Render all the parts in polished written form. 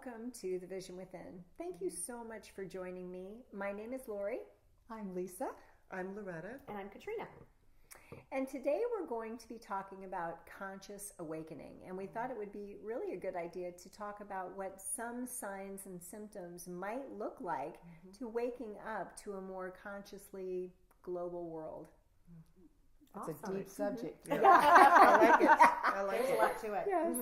welcome to The Vision Within. Thank you so much for joining me. My name is Laurie. I'm Lisa. I'm Loretta. And I'm Katrina. And today we're going to be talking about conscious awakening. And we thought it would be really a good idea to talk about what some signs and symptoms might look like to waking up to a more consciously global world. That's a deep subject. Yeah. I like it. I like There's it. a lot to it. Yes.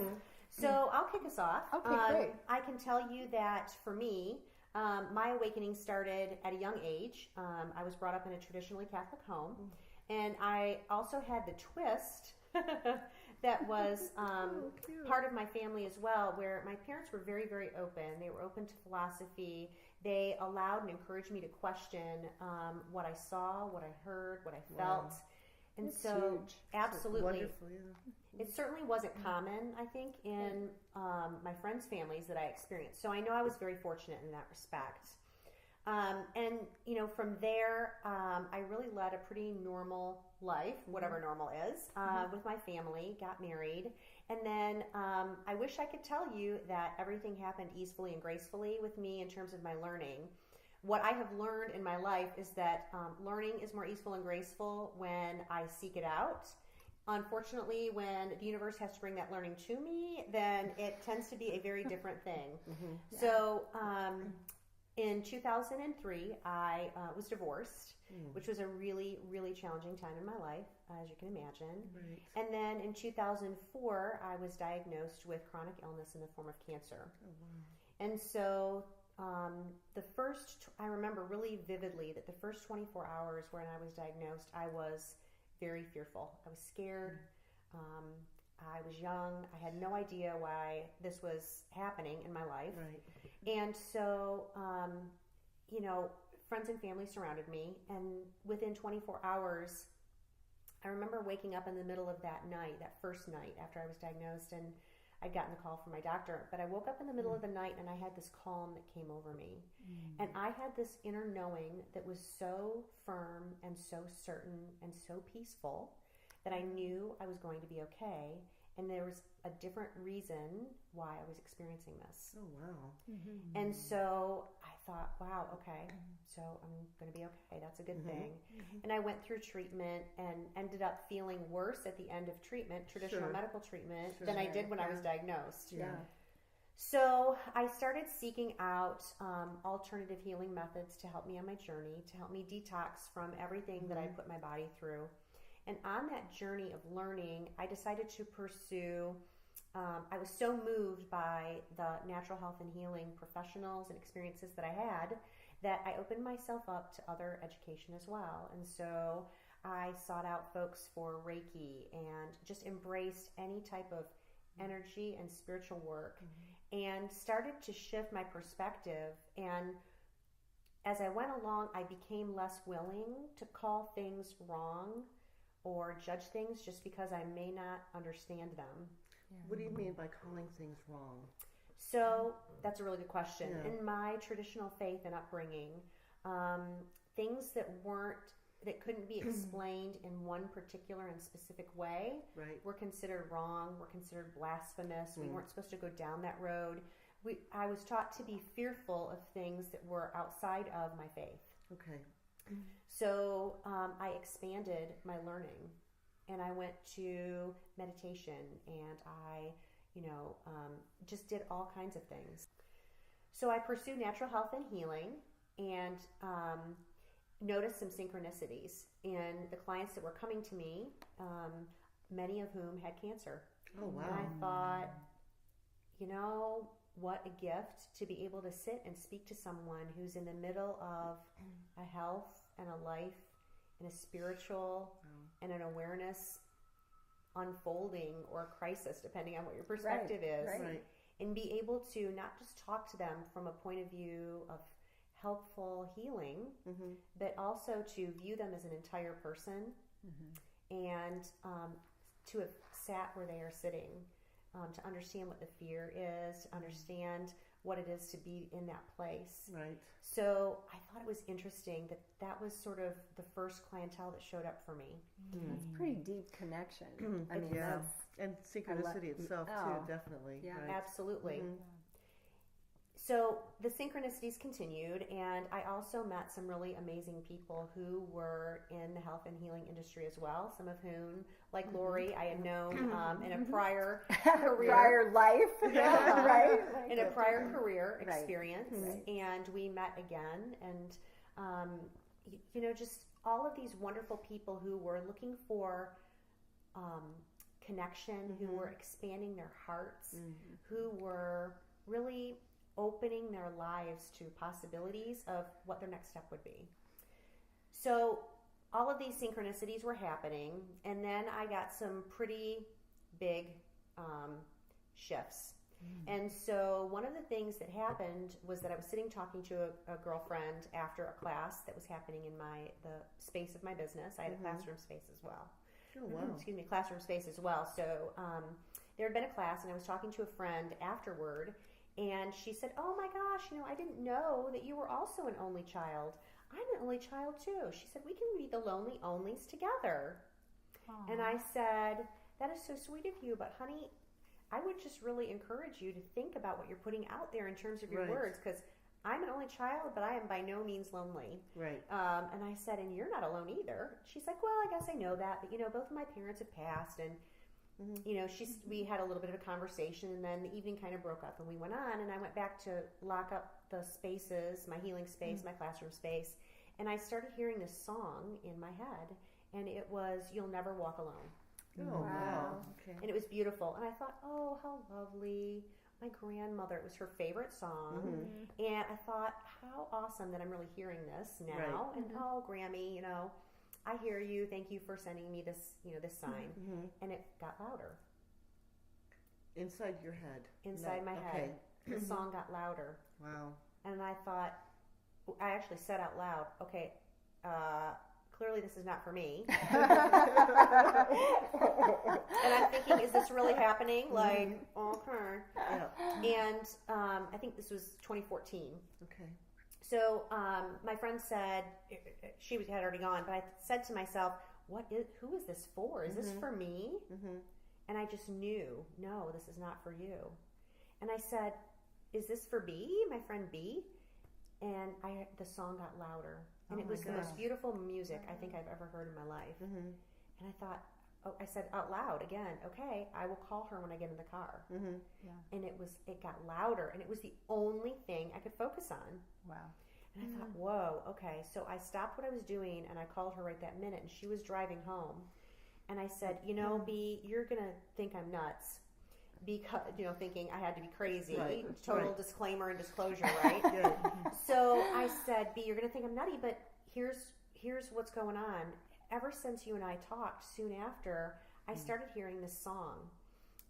So I'll kick us off. Okay, great. I can tell you that for me, my awakening started at a young age. I was brought up in a traditionally Catholic home. And I also had the twist that was part of my family as well, where my parents were very, very open. They were open to philosophy. They allowed and encouraged me to question what I saw, what I heard, what I felt. Wow. And That's so, huge. absolutely. Wonderful, yeah. It certainly wasn't common, I think, in my friends' families that I experienced. So I know I was very fortunate in that respect. And, you know, from there, I really led a pretty normal life, whatever normal is, with my family, got married. And then I wish I could tell you that everything happened easily and gracefully with me in terms of my learning. What I have learned in my life is that learning is more easeful and graceful when I seek it out. Unfortunately, when the universe has to bring that learning to me, then it tends to be a very different thing. Yeah. So in 2003, I was divorced, which was a really, really challenging time in my life, as you can imagine. Right. And then in 2004, I was diagnosed with chronic illness in the form of cancer. Oh, wow. And so I remember really vividly that the first 24 hours when I was diagnosed, I was very fearful. I was scared. I was young. I had no idea why this was happening in my life. Right. And so, you know, friends and family surrounded me. And within 24 hours, I remember waking up in the middle of that night, that first night after I was diagnosed, and I'd gotten the call from my doctor. But I woke up in the middle of the night and I had this calm that came over me. And I had this inner knowing that was so firm and so certain and so peaceful that I knew I was going to be okay. And there was a different reason why I was experiencing this. Oh, wow. And so I thought, wow, okay, so I'm going to be okay. That's a good thing. And I went through treatment and ended up feeling worse at the end of treatment, traditional Sure. medical treatment, Sure. than I did when I Yeah. was diagnosed. Yeah. So I started seeking out alternative healing methods to help me on my journey, to help me detox from everything that I put my body through. And on that journey of learning, I decided to pursue, I was so moved by the natural health and healing professionals and experiences that I had that I opened myself up to other education as well. And so I sought out folks for Reiki and just embraced any type of energy and spiritual work and started to shift my perspective. And as I went along, I became less willing to call things wrong or judge things just because I may not understand them. What do you mean by calling things wrong? So that's a really good question. Yeah. In my traditional faith and upbringing, things that couldn't be explained in one particular and specific way Right. were considered wrong, were considered blasphemous. We weren't supposed to go down that road. I was taught to be fearful of things that were outside of my faith. Okay. So I expanded my learning, and I went to meditation, and I, just did all kinds of things. So I pursued natural health and healing, and noticed some synchronicities in the clients that were coming to me, many of whom had cancer. Oh, wow. And I thought, what a gift to be able to sit and speak to someone who's in the middle of a health and a life and a spiritual and an awareness unfolding or crisis, depending on what your perspective is. Right. And be able to not just talk to them from a point of view of helpful healing, but also to view them as an entire person and to have sat where they are sitting, to understand what the fear is, to understand what it is to be in that place. Right. So I thought it was interesting that was sort of the first clientele that showed up for me. It's a pretty deep connection. I mean, Yeah. that's And synchronicity itself, Oh. too, definitely. Yeah. Right. Absolutely. So the synchronicities continued, and I also met some really amazing people who were in the health and healing industry as well, some of whom, like Laurie, I had known in a prior career. Prior life. Yeah. Right? In a prior career Right. experience. And we met again, and, just all of these wonderful people who were looking for connection, who were expanding their hearts, who were really opening their lives to possibilities of what their next step would be. So all of these synchronicities were happening, and then I got some pretty big shifts. And so one of the things that happened was that I was sitting talking to a girlfriend after a class that was happening in the space of my business. I had a classroom space as well. Oh, wow. Classroom space as well. So there had been a class, and I was talking to a friend afterward, and she said, "Oh my gosh, I didn't know that you were also an only child. I'm an only child too." She said, "We can be the lonely onlys together." Aww. And I said, "That is so sweet of you, but honey, I would just really encourage you to think about what you're putting out there in terms of your words, because I'm an only child, but I am by no means lonely." Right. And I said, "And you're not alone either." She's like, "Well, I guess I know that, but both of my parents have passed, and we had a little bit of a conversation, and then the evening kind of broke up, and we went on, and I went back to lock up the spaces, my healing space, my classroom space, and I started hearing this song in my head, and it was "You'll Never Walk Alone." Oh, wow. Okay. And it was beautiful, and I thought, oh, how lovely. My grandmother, it was her favorite song, and I thought, how awesome that I'm really hearing this now, Right. and oh, Grammy, I hear you, thank you for sending me this, this sign, and it got louder. Inside your head. Inside my head, the song got louder, Wow. and I thought, I actually said out loud, okay, clearly this is not for me. And I'm thinking, is this really happening? Like, okay. Yeah. And I think this was 2014. Okay. So my friend said, she had already gone, but I said to myself, who is this for? Is this for me? And I just knew, no, this is not for you. And I said, is this for B, my friend B? And the song got louder. And it was the most beautiful music I think I've ever heard in my life. And I thought, I said out loud again, okay, I will call her when I get in the car. And it got louder, and it was the only thing I could focus on. Wow. And I thought, whoa, okay. So I stopped what I was doing, and I called her right that minute, and she was driving home. And I said, B, you're going to think I'm nuts. Because, thinking I had to be crazy. Right. Total disclaimer and disclosure, right? So I said, B, you're going to think I'm nutty, but here's what's going on. Ever since you and I talked, soon after, I started hearing this song.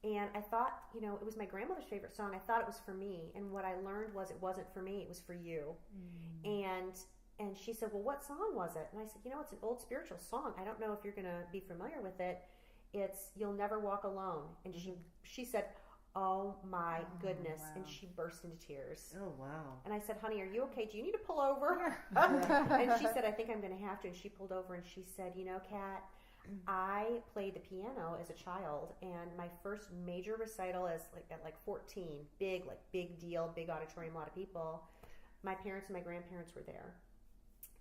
And I thought, it was my grandmother's favorite song. I thought it was for me. And what I learned was it wasn't for me. It was for you. And she said, well, what song was it? And I said, it's an old spiritual song. I don't know if you're going to be familiar with it. It's "You'll Never Walk Alone." And she said, oh my goodness. Wow. And she burst into tears. Oh, wow. And I said, honey, are you okay? Do you need to pull over? And she said, I think I'm going to have to. And she pulled over, and she said, Kat, I played the piano as a child, and my first major recital is at 14, big deal, big auditorium, a lot of people. My parents and my grandparents were there.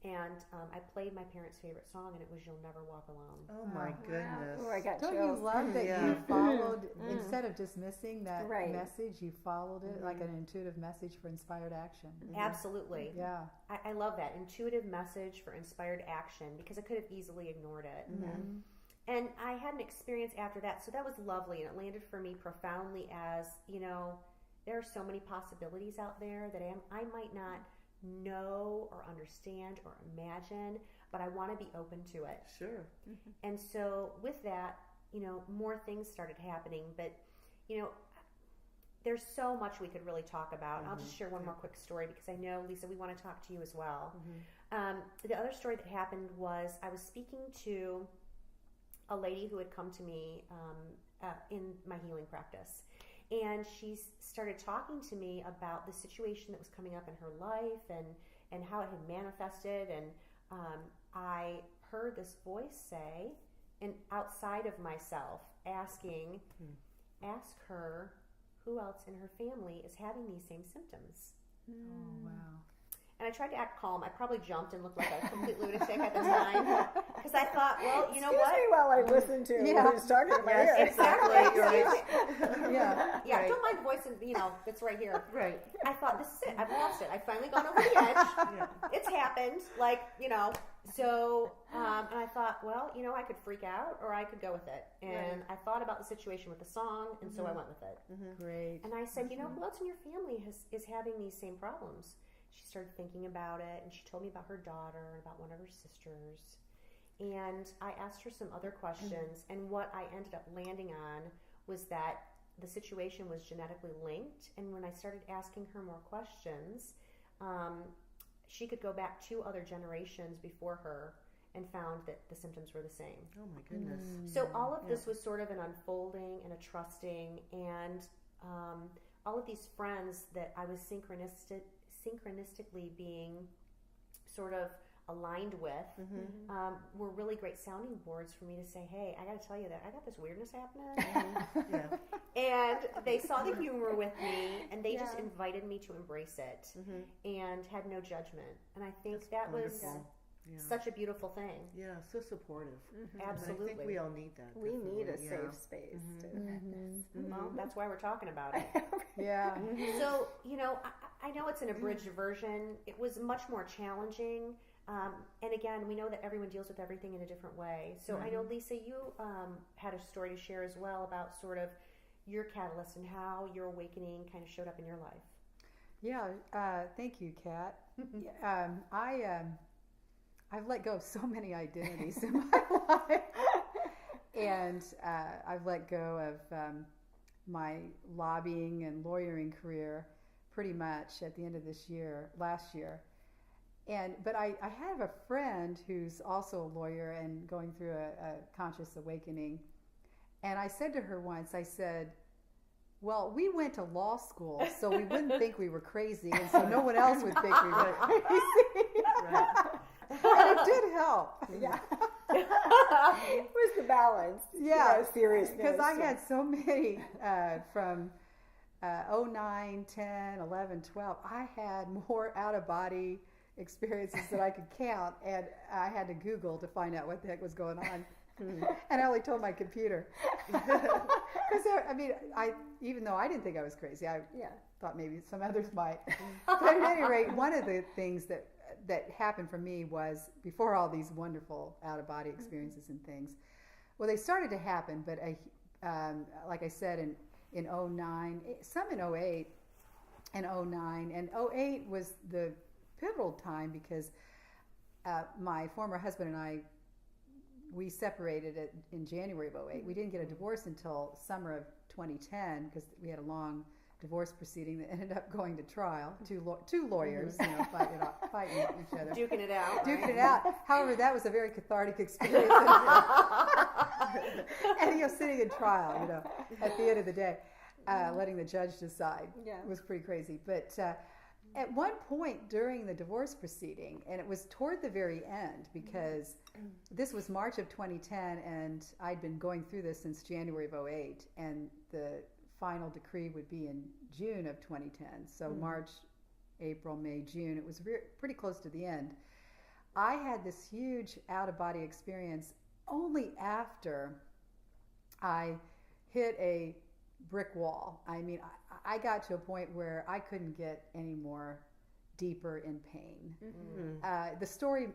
And I played my parents' favorite song, and it was "You'll Never Walk Alone." Oh, my goodness. Oh, I got Don't chills. you love that Yeah. you followed, instead of dismissing that Right. message, you followed it like an intuitive message for inspired action? Absolutely. Yeah. I love that. Intuitive message for inspired action, because I could have easily ignored it. And I had an experience after that, so that was lovely, and it landed for me profoundly as, there are so many possibilities out there that I might not know or understand or imagine, but I want to be open to it. Sure. And so with that, more things started happening, but there's so much we could really talk about. I'll just share one more quick story, because I know, Lisa, we want to talk to you as well. The other story that happened was I was speaking to a lady who had come to me in my healing practice. And she started talking to me about the situation that was coming up in her life and how it had manifested. And I heard this voice say, and outside of myself, ask her who else in her family is having these same symptoms. Oh, wow. And I tried to act calm. I probably jumped and looked like a complete lunatic at the time because I thought, well, you know what? Excuse me while I listen to who's talking in my ear. Exactly. Yeah. Yeah, Right. don't mind the voice, and it's right here. Right. I thought, this is it. I've lost it. I've finally gone over the edge. It's happened. So, and I thought, well, I could freak out or I could go with it. And I thought about the situation with the song, and so I went with it. Great. And I said, who else in your family is having these same problems? She started thinking about it, and she told me about her daughter and about one of her sisters. And I asked her some other questions, and what I ended up landing on was that the situation was genetically linked. And when I started asking her more questions, she could go back 2 other generations before her and found that the symptoms were the same. Oh my goodness. So all of this was sort of an unfolding and a trusting, and all of these friends that I was synchronistically being sort of aligned with were really great sounding boards for me to say, hey, I got to tell you that I got this weirdness happening. And they saw the humor with me, and they just invited me to embrace it and had no judgment. And I think that was such a beautiful thing. Yeah, so supportive. Absolutely. I think we all need that. We need a definitely. safe space to Well, that's why we're talking about it. Yeah. So, I know it's an abridged version. It was much more challenging. And again, we know that everyone deals with everything in a different way. So I know, Lisa, you had a story to share as well about sort of your catalyst and how your awakening kind of showed up in your life. Yeah. Thank you, Kat. I've let go of so many identities in my life. And I've let go of my lobbying and lawyering career pretty much at the end of last year. But I have a friend who's also a lawyer and going through a conscious awakening. And I said to her once, I said, well, we went to law school, so we wouldn't think we were crazy, and so no one else would think we were crazy. And it did help. Yeah. It was the balance. Yeah. Seriousness. Because I had so many from 09, 10, 11, 12. I had more out-of-body experiences that I could count, and I had to Google to find out what the heck was going on. And I only told my computer. Because, even though I didn't think I was crazy, I thought maybe some others might. But at any rate, one of the things that happened for me was, before all these wonderful out-of-body experiences and things, well, they started to happen, but like I said, in 09, some in 08 and 09, and 08 was the pivotal time because my former husband and I, we separated in January of 08. We didn't get a divorce until summer of 2010 because we had a long divorce proceeding that ended up going to trial. Two lawyers, fighting each other, Duking it out. Duking it out. However, that was a very cathartic experience. And sitting in trial, at the end of the day, letting the judge decide was pretty crazy. But at one point during the divorce proceeding, and it was toward the very end because this was March of 2010, and I'd been going through this since January of 08, and the final decree would be in June of 2010. So March, April, May, June, it was pretty close to the end. I had this huge out-of-body experience only after I hit a brick wall. I mean, I got to a point where I couldn't get any more deeper in pain. The story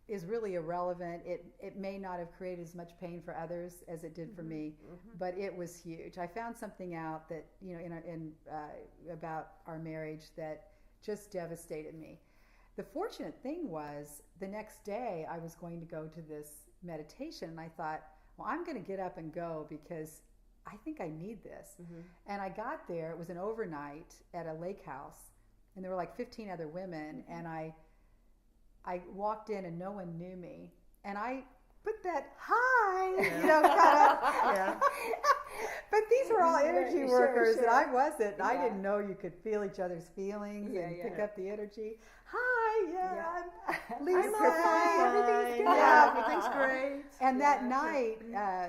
is really irrelevant. It may not have created as much pain for others as it did for me, but it was huge. I found something out that about our marriage that just devastated me. The fortunate thing was the next day I was going to go to this meditation, and I thought, well, I'm going to get up and go because I think I need this. And I got there. It was an overnight at a lake house, and there were like 15 other women, and I walked in and no one knew me, and I put that hi, kind of. But these were all energy workers, and I wasn't. I didn't know you could feel each other's feelings and pick up the energy. Hi, I'm Lisa. Everything's good. Yeah, everything's great. And that night,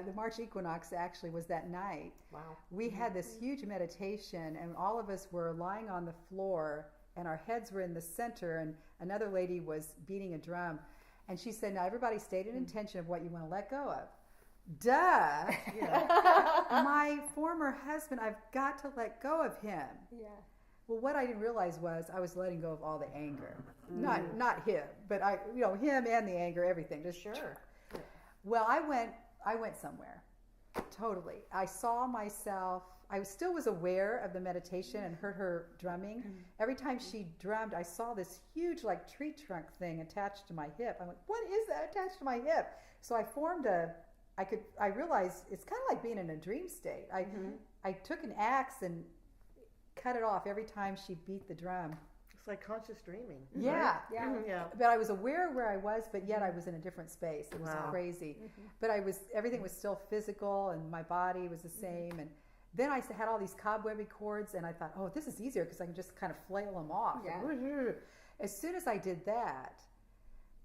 the March equinox actually was that night. Wow. We had this huge meditation, and all of us were lying on the floor and our heads were in the center, and another lady was beating a drum. And she said, now everybody state an intention of what you want to let go of. Duh. Yeah. My former husband, I've got to let go of him. Yeah. Well, what I didn't realize was I was letting go of all the anger. Not him, but him and the anger, everything. Just Sure. Well, I went somewhere. Totally. I saw myself. I still was aware of the meditation and heard her drumming. Every time she drummed, I saw this huge like tree trunk thing attached to my hip. I'm like, what is that attached to my hip? So I formed I realized it's kind of like being in a dream state. I took an axe and cut it off every time she beat the drum. It's like conscious dreaming. Yeah. Right? Yeah. Yeah. But I was aware where I was, but yet I was in a different space. It was Wow. crazy. But everything was still physical, and my body was the same. And then I had all these cobwebby cords, and I thought, oh, this is easier because I can just kind of flail them off. Yeah. As soon as I did that,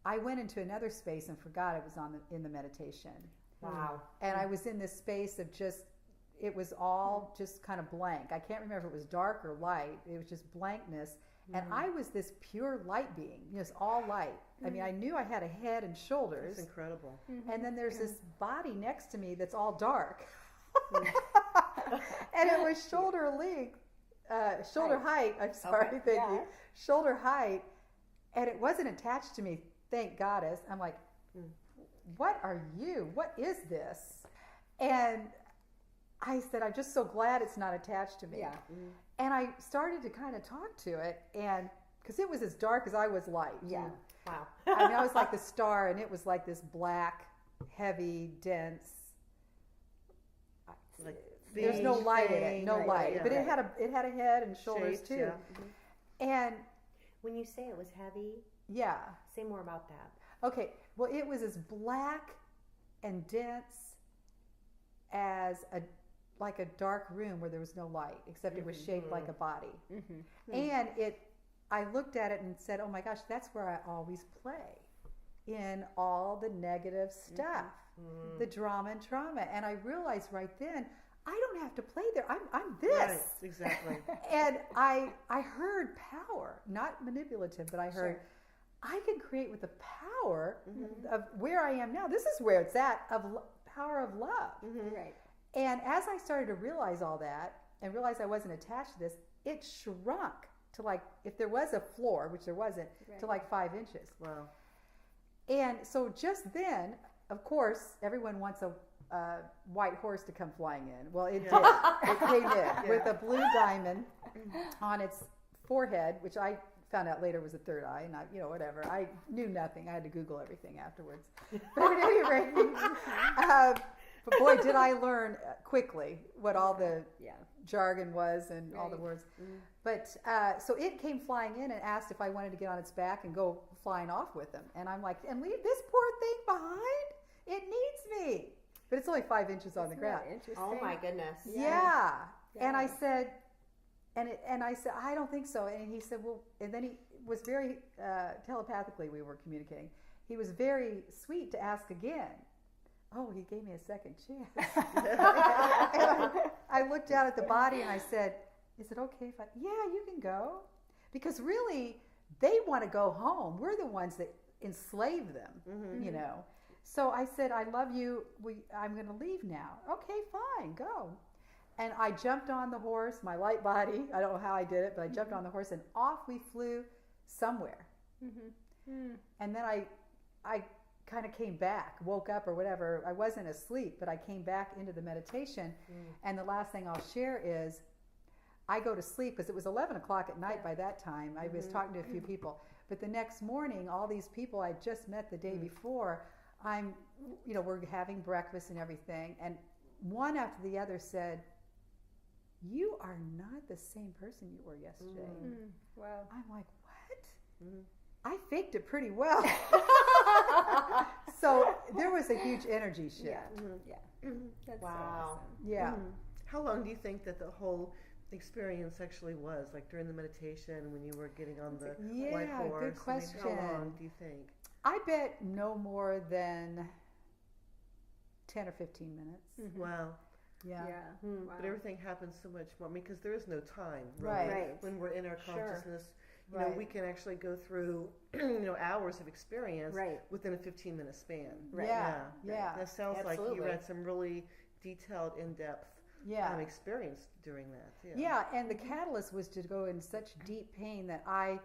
I went into another space and forgot I was in the meditation. Wow. And I was in this space of it was all just kind of blank. I can't remember if it was dark or light. It was just blankness. And I was this pure light being, just all light. I mean, I knew I had a head and shoulders. It's incredible. And then there's this body next to me that's all dark. And it was shoulder length, shoulder height. I'm sorry, Okay. thank Yeah. you. Shoulder height. And it wasn't attached to me, thank goddess. I'm like, what are you? What is this? And I said, I'm just so glad it's not attached to me. Yeah. And I started to kind of talk to it, and because it was as dark as I was light. Yeah. Wow. I mean, I was like the star, and it was like this black, heavy, dense. Like There's no beige light in it, thing, no right, light, yeah. but it had a head and shoulders Shapes, too. yeah. And When you say it was heavy, yeah, say more about that. okay. Well, it was as black and dense as like a dark room where there was no light, except it was shaped like a body. And I looked at it and said, oh my gosh, that's where I always play, in all the negative stuff, the drama and trauma. And I realized right then, I don't have to play there. I'm this. Right, exactly. And I heard power, not manipulative, but I heard I can create with the power of where I am now. This is where it's at, of power of love. Right. And as I started to realize all that and realize I wasn't attached to this, it shrunk to like, if there was a floor, which there wasn't, to like 5 inches. Wow. And so just then, of course, everyone wants a white horse to come flying in. Well, it did. It came in with a blue diamond on its forehead, which I found out later was a third eye, and whatever. I knew nothing. I had to Google everything afterwards. But at any rate, but boy, did I learn quickly what all the jargon was and all the words. But so it came flying in and asked if I wanted to get on its back and go flying off with them. And I'm like, and leave this poor thing behind? It needs me. But it's only 5 inches on the ground. Interesting. Oh my goodness. Yeah. And I said, and I said, I don't think so. And he said, well, and then he was very telepathically, we were communicating. He was very sweet to ask again. Oh, he gave me a second chance. And I looked down at the body and I said, is it okay if yeah, you can go. Because really, they want to go home. We're the ones that enslave them, So I said, I love you. I'm going to leave now. Okay, fine, go. And I jumped on the horse, my light body. I don't know how I did it, but I jumped on the horse and off we flew somewhere. And then I kind of came back, woke up or whatever. I wasn't asleep, but I came back into the meditation. And the last thing I'll share is I go to sleep because it was 11 o'clock at night by that time. I was talking to a few people. But the next morning, all these people I just met the day before, we're having breakfast and everything. And one after the other said, you are not the same person you were yesterday. Wow. I'm like, what? I faked it pretty well. So there was a huge energy shift. That's Wow. awesome. Yeah. How long do you think that the whole experience actually was? Like during the meditation when you were getting on the white horse? Good question. I mean, how long do you think? I bet no more than 10 or 15 minutes. Wow. Yeah. Wow. But everything happens so much more. I mean, because there is no time, really, Right. when we're in our Sure. consciousness. You know, we can actually go through, hours of experience within a 15-minute span. Right. Yeah. That sounds like you had some really detailed, in-depth experience during that. Yeah, and the catalyst was to go in such deep pain that I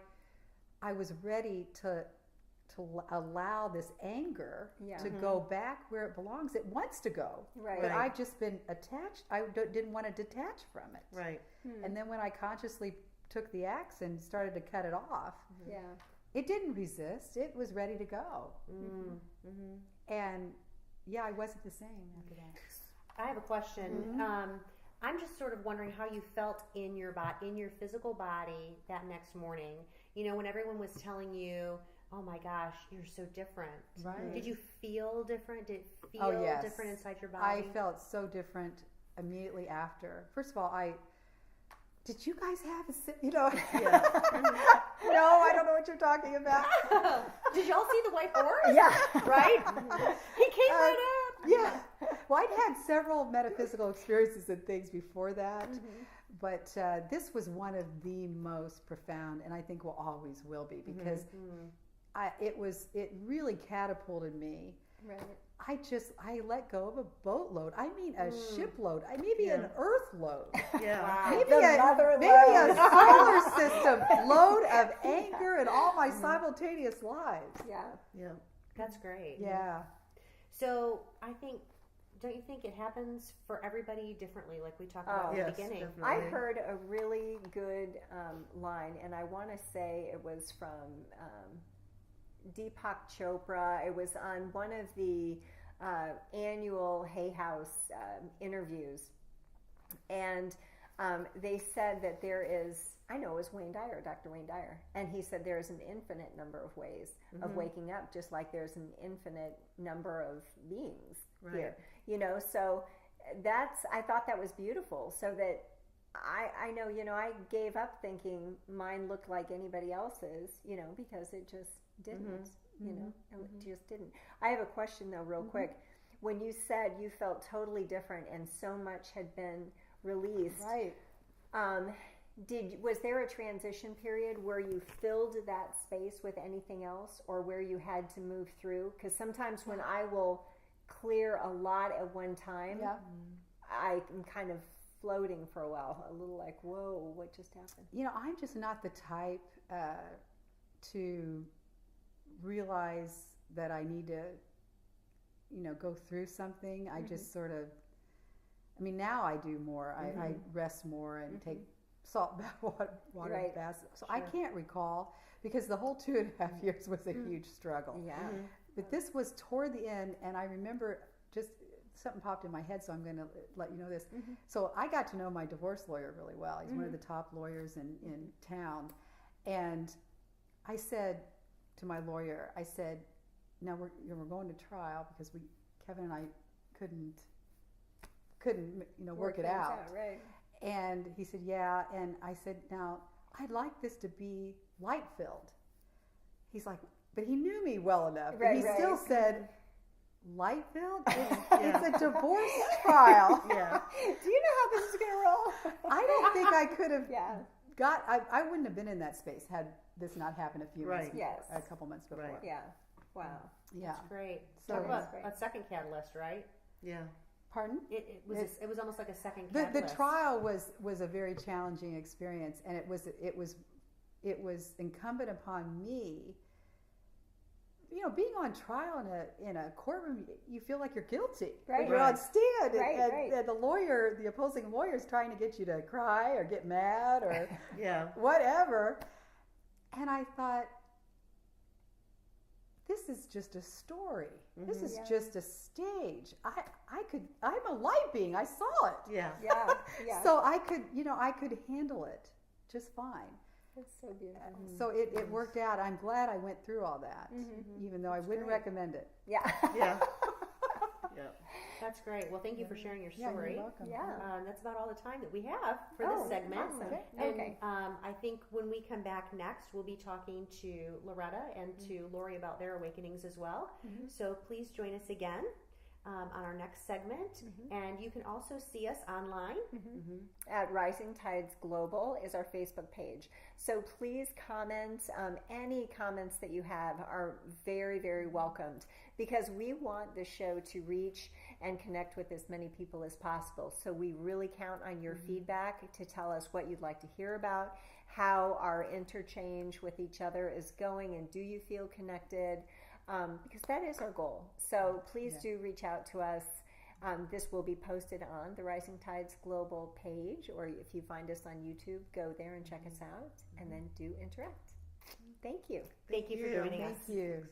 was ready to allow this anger to go back where it belongs. It wants to go, but I've just been attached. I didn't want to detach from it. Right. And then when I consciously took the axe and started to cut it off, it didn't resist. It was ready to go. And I wasn't the same after that. I have a question. I'm just sort of wondering how you felt in your physical body that next morning. You know, when everyone was telling you, "Oh my gosh, you're so different." Right. Did you feel different? Did it feel different inside your body? I felt so different immediately after. First of all, did you guys have No, I don't know what you're talking about. Did y'all see the white horse? Yeah. Right? He came right up. Yeah. Well, I'd had several metaphysical experiences and things before that, but this was one of the most profound, and I think always will be, because it really catapulted me. Right. I let go of a boatload. I mean, a shipload. Maybe an earth load. Yeah. Wow. Maybe a solar system load of anger and all my simultaneous lives. Yeah. Yeah. That's great. Yeah. So don't you think it happens for everybody differently, like we talked about in the beginning? Definitely. I heard a really good line, and I want to say it was from Deepak Chopra. It was on one of the annual Hay House interviews, and they said that there is, I know it was Dr. Wayne Dyer, and he said there is an infinite number of ways of waking up, just like there's an infinite number of beings here. You know, so I thought that was beautiful, so that I know, I gave up thinking mine looked like anybody else's, because it just didn't, it just didn't. I have a question though, real quick. When you said you felt totally different and so much had been released, was there a transition period where you filled that space with anything else, or where you had to move through? Because sometimes when I will clear a lot at one time, I am kind of floating for a while, a little like, whoa, what just happened? I'm just not the type to realize that I need to, go through something. I just sort of, now I do more. I rest more and take salt bath water baths. So I can't recall, because the whole 2.5 years was a huge struggle. Yeah. But this was toward the end, and I remember just something popped in my head, so I'm going to let you know this. So I got to know my divorce lawyer really well. He's one of the top lawyers in town. And I said to my lawyer, now we're going to trial, because Kevin and I couldn't work it out. Right. And he said, yeah. And I said, now I'd like this to be light filled. He's like, but he knew me well enough. Right, and he still said, light filled? It's a divorce trial. Yeah. Do you know how this is going to roll? I don't think I could have I wouldn't have been in that space had this not happened a few months before, a couple months before. Right. Yeah. Wow. Yeah. That's great. So Talk about a second catalyst, right? Yeah. Pardon? It was almost like a second catalyst. The trial was a very challenging experience, and it was incumbent upon me. Being on trial in a courtroom, you feel like you're guilty. Right. You're on stand, and the opposing lawyer is trying to get you to cry or get mad or whatever. And I thought, this is just a story. This is just a stage. I'm a light being. I saw it. Yeah. Yeah. So I could handle it just fine. That's so beautiful. So it worked out. I'm glad I went through all that, even though I wouldn't recommend it. Yeah. Yeah. That's great. Well, thank you for sharing your story. You're welcome. Yeah. That's about all the time that we have for this segment. Awesome. And Okay. I think when we come back next, we'll be talking to Loretta and to Laurie about their awakenings as well. So please join us again. on our next segment. And you can also see us online. At Rising Tides Global is our Facebook page. So please comment. Any comments that you have are very, very welcomed, because we want the show to reach and connect with as many people as possible. So we really count on your feedback to tell us what you'd like to hear about, how our interchange with each other is going, and do you feel connected? Because that is our goal. So please do reach out to us. This will be posted on the Rising Tides Global page, or if you find us on YouTube, go there and check us out, and then do interact. Thank you. Thank you for joining us. Thank you.